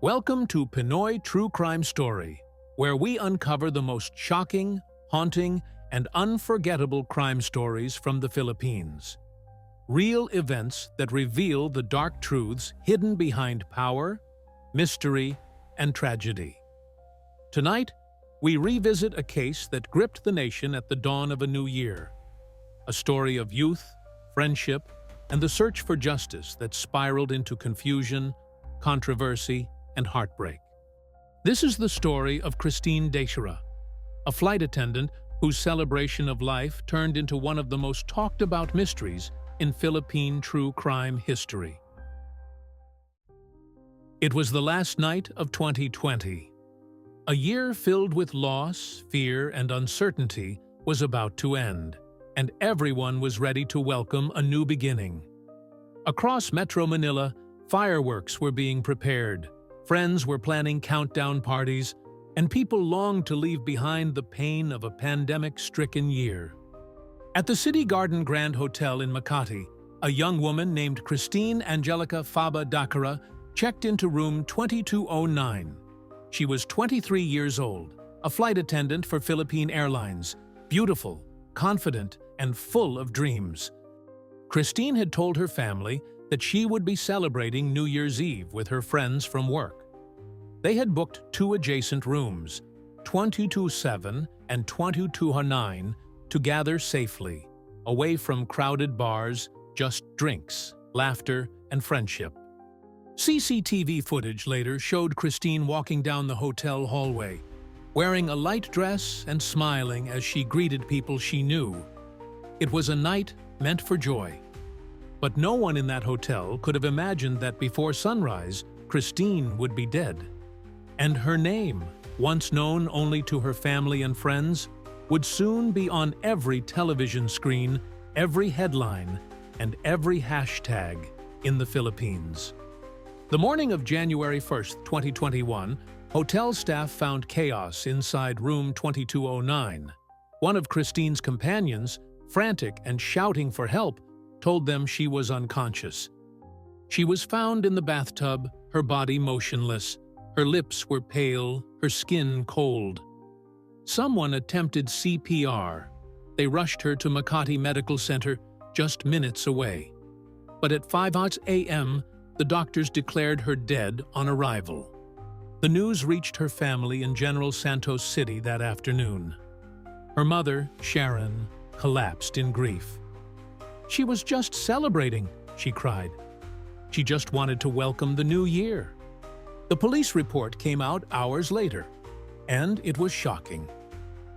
Welcome to Pinoy True Crime Story, where we uncover the most shocking, haunting, and unforgettable crime stories from the Philippines. Real events that reveal the dark truths hidden behind power, mystery, and tragedy. Tonight, we revisit a case that gripped the nation at the dawn of a new year. A story of youth, friendship, and the search for justice that spiraled into confusion, controversy, and heartbreak. This is the story of Christine Dacera, a flight attendant whose celebration of life turned into one of the most talked about mysteries in Philippine true crime history. It was the last night of 2020. A year filled with loss, fear, and uncertainty was about to end, and everyone was ready to welcome a new beginning. Across Metro Manila, fireworks were being prepared, friends were planning countdown parties, and people longed to leave behind the pain of a pandemic-stricken year. At the City Garden Grand Hotel in Makati, a young woman named Christine Angelica Dacera checked into room 2209. She was 23 years old, a flight attendant for Philippine Airlines, beautiful, confident, and full of dreams. Christine had told her family that she would be celebrating New Year's Eve with her friends from work. They had booked two adjacent rooms, 227 and 2209, to gather safely, away from crowded bars, just drinks, laughter, and friendship. CCTV footage later showed Christine walking down the hotel hallway, wearing a light dress and smiling as she greeted people she knew. It was a night meant for joy. But no one in that hotel could have imagined that before sunrise, Christine would be dead. And her name, once known only to her family and friends, would soon be on every television screen, every headline, and every hashtag in the Philippines. The morning of January 1st, 2021, hotel staff found chaos inside room 2209. One of Christine's companions, frantic and shouting for help, told them she was unconscious. She was found in the bathtub, her body motionless. Her lips were pale, her skin cold. Someone attempted CPR. They rushed her to Makati Medical Center, just minutes away. But at 5 a.m., the doctors declared her dead on arrival. The news reached her family in General Santos City that afternoon. Her mother, Sharon, collapsed in grief. "She was just celebrating," she cried. "She just wanted to welcome the new year." The police report came out hours later, and it was shocking.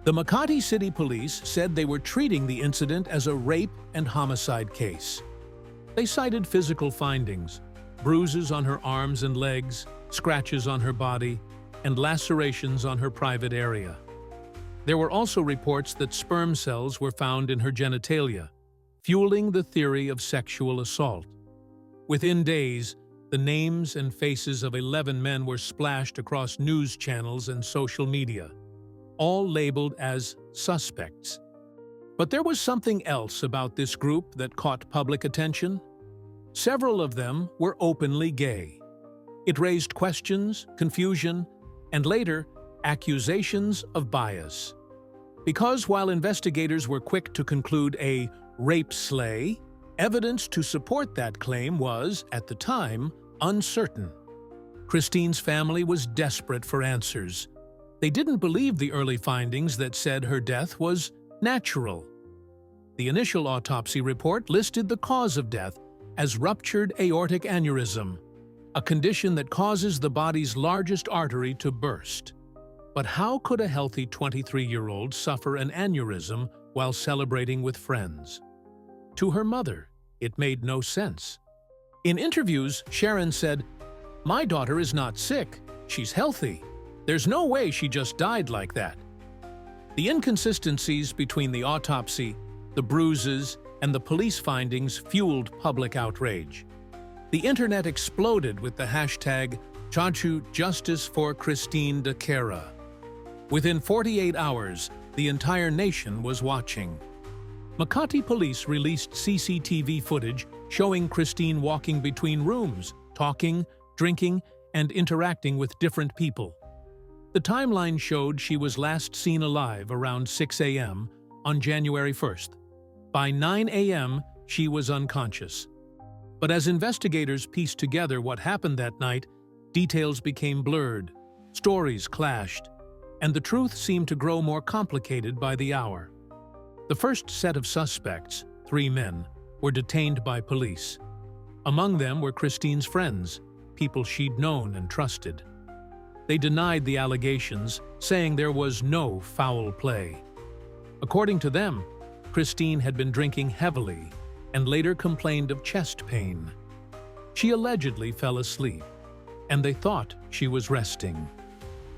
The Makati City Police said they were treating the incident as a rape and homicide case. They cited physical findings, bruises on her arms and legs, scratches on her body, and lacerations on her private area. There were also reports that sperm cells were found in her genitalia, fueling the theory of sexual assault. Within days, the names and faces of 11 men were splashed across news channels and social media, all labeled as suspects. But there was something else about this group that caught public attention. Several of them were openly gay. It raised questions, confusion, and later, accusations of bias. Because while investigators were quick to conclude a rape slay, evidence to support that claim was, at the time, uncertain. Christine's family was desperate for answers. They didn't believe the early findings that said her death was natural. The initial autopsy report listed the cause of death as ruptured aortic aneurysm, a condition that causes the body's largest artery to burst. But how could a healthy 23-year-old suffer an aneurysm while celebrating with friends? To her mother, it made no sense. In interviews, Sharon said, "My daughter is not sick. She's healthy. There's no way she just died like that." The inconsistencies between the autopsy, the bruises, and the police findings fueled public outrage. The internet exploded with the hashtag #Justice for Christine Dacera. Within 48 hours, the entire nation was watching. Makati police released CCTV footage showing Christine walking between rooms, talking, drinking, and interacting with different people. The timeline showed she was last seen alive around 6 a.m. on January 1st. By 9 a.m., she was unconscious. But as investigators pieced together what happened that night, details became blurred, stories clashed, and the truth seemed to grow more complicated by the hour. The first set of suspects, 3 men, were detained by police. Among them were Christine's friends, people she'd known and trusted. They denied the allegations, saying there was no foul play. According to them, Christine had been drinking heavily and later complained of chest pain. She allegedly fell asleep, and they thought she was resting.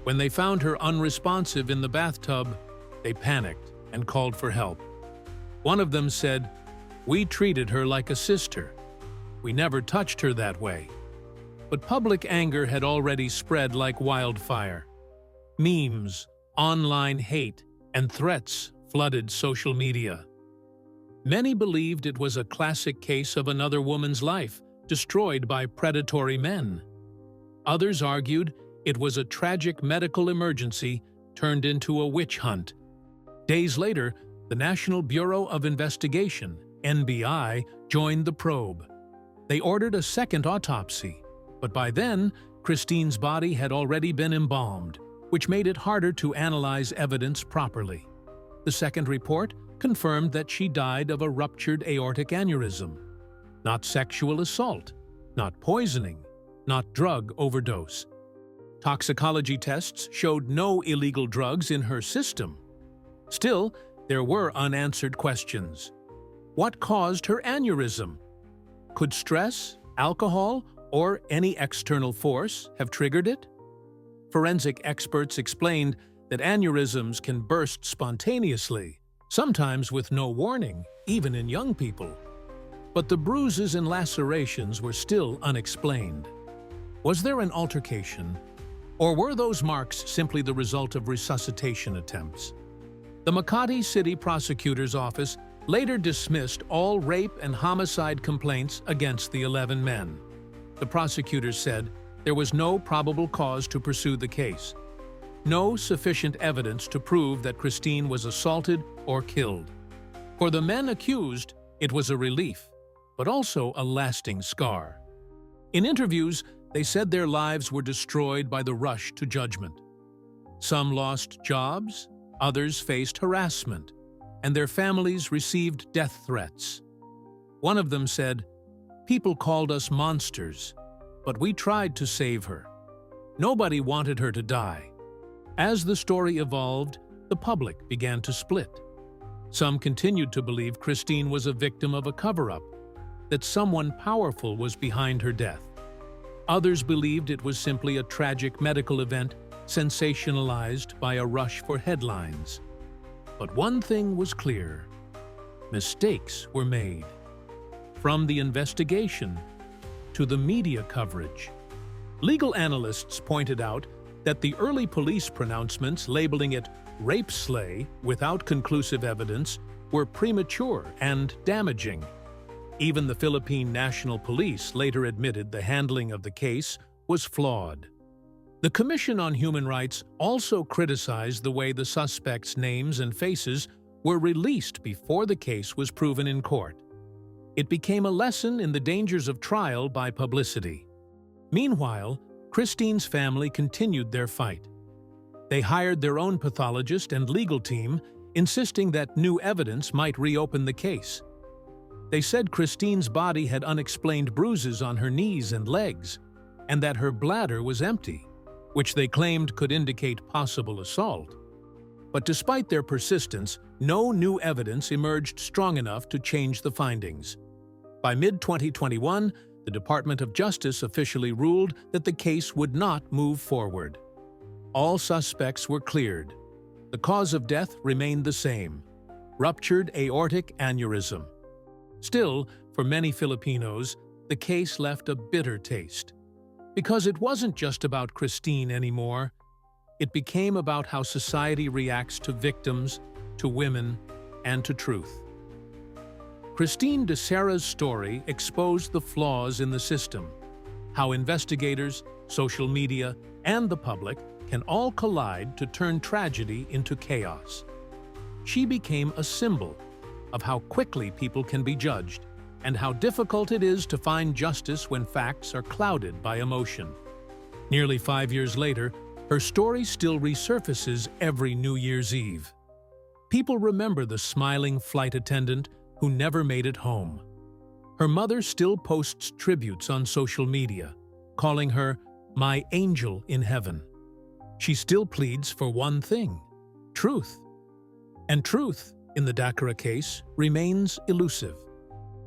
When they found her unresponsive in the bathtub, they panicked and called for help. One of them said, "We treated her like a sister. We never touched her that way." But public anger had already spread like wildfire. Memes, online hate, and threats flooded social media. Many believed it was a classic case of another woman's life destroyed by predatory men. Others argued it was a tragic medical emergency turned into a witch hunt. Days later, the National Bureau of Investigation, NBI, joined the probe. They ordered a second autopsy, but by then, Christine's body had already been embalmed, which made it harder to analyze evidence properly. The second report confirmed that she died of a ruptured aortic aneurysm. Not sexual assault, not poisoning, not drug overdose. Toxicology tests showed no illegal drugs in her system. Still, there were unanswered questions. What caused her aneurysm? Could stress, alcohol, or any external force have triggered it? Forensic experts explained that aneurysms can burst spontaneously, sometimes with no warning, even in young people. But the bruises and lacerations were still unexplained. Was there an altercation? Or were those marks simply the result of resuscitation attempts? The Makati City Prosecutor's Office later dismissed all rape and homicide complaints against the 11 men. The prosecutors said there was no probable cause to pursue the case, no sufficient evidence to prove that Christine was assaulted or killed. For the men accused, it was a relief, but also a lasting scar. In interviews, they said their lives were destroyed by the rush to judgment. Some lost jobs, others faced harassment, and their families received death threats. One of them said, "People called us monsters, but we tried to save her. Nobody wanted her to die." As the story evolved, the public began to split. Some continued to believe Christine was a victim of a cover-up, that someone powerful was behind her death. Others believed it was simply a tragic medical event sensationalized by a rush for headlines. But one thing was clear: mistakes were made. From the investigation to the media coverage. Legal analysts pointed out that the early police pronouncements labeling it rape slay without conclusive evidence were premature and damaging. Even the Philippine National Police later admitted the handling of the case was flawed. The Commission on Human Rights also criticized the way the suspects' names and faces were released before the case was proven in court. It became a lesson in the dangers of trial by publicity. Meanwhile, Christine's family continued their fight. They hired their own pathologist and legal team, insisting that new evidence might reopen the case. They said Christine's body had unexplained bruises on her knees and legs, and that her bladder was empty, which they claimed could indicate possible assault. But despite their persistence, no new evidence emerged strong enough to change the findings. By mid-2021, the Department of Justice officially ruled that the case would not move forward. All suspects were cleared. The cause of death remained the same: ruptured aortic aneurysm. Still, for many Filipinos, the case left a bitter taste. Because it wasn't just about Christine anymore. It became about how society reacts to victims, to women, and to truth. Christine Dacera's story exposed the flaws in the system, how investigators, social media, and the public can all collide to turn tragedy into chaos. She became a symbol of how quickly people can be judged and how difficult it is to find justice when facts are clouded by emotion. Nearly 5 years later, her story still resurfaces every New Year's Eve. People remember the smiling flight attendant who never made it home. Her mother still posts tributes on social media, calling her "my angel in heaven." She still pleads for one thing: truth. And truth, in the Dacera case, remains elusive.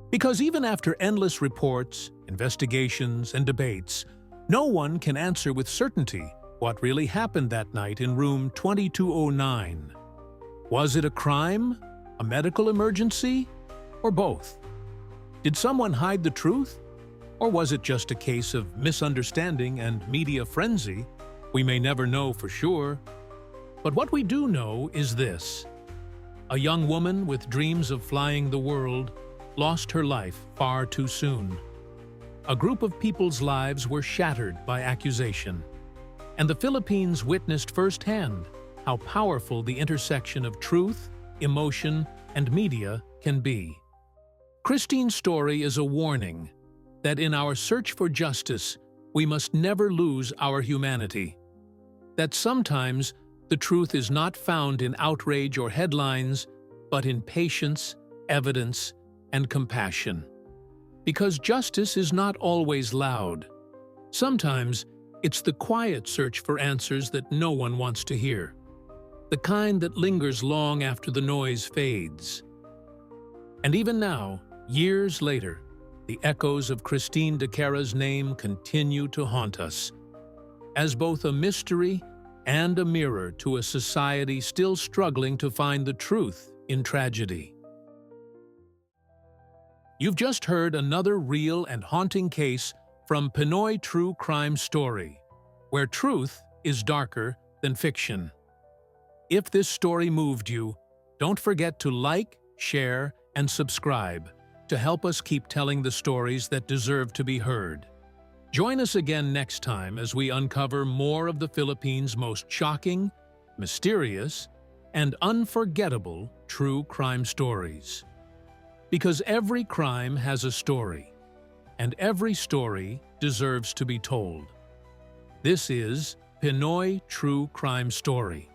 Because even after endless reports, investigations, and debates, no one can answer with certainty what really happened that night in room 2209. Was it a crime, a medical emergency, or both? Did someone hide the truth? Or was it just a case of misunderstanding and media frenzy? We may never know for sure. But what we do know is this: a young woman with dreams of flying the world lost her life far too soon. A group of people's lives were shattered by accusation. And the Philippines witnessed firsthand how powerful the intersection of truth, emotion, and media can be. Christine's story is a warning that in our search for justice, we must never lose our humanity. That sometimes the truth is not found in outrage or headlines, but in patience, evidence, and compassion. Because justice is not always loud. Sometimes it's the quiet search for answers that no one wants to hear. The kind that lingers long after the noise fades. And even now, years later, the echoes of Christine Dacera's name continue to haunt us, as both a mystery and a mirror to a society still struggling to find the truth in tragedy. You've just heard another real and haunting case from Pinoy True Crime Story, where truth is darker than fiction. If this story moved you, don't forget to like, share, and subscribe to help us keep telling the stories that deserve to be heard. Join us again next time as we uncover more of the Philippines' most shocking, mysterious, and unforgettable true crime stories. Because every crime has a story, and every story deserves to be told. This is Pinoy True Crime Story.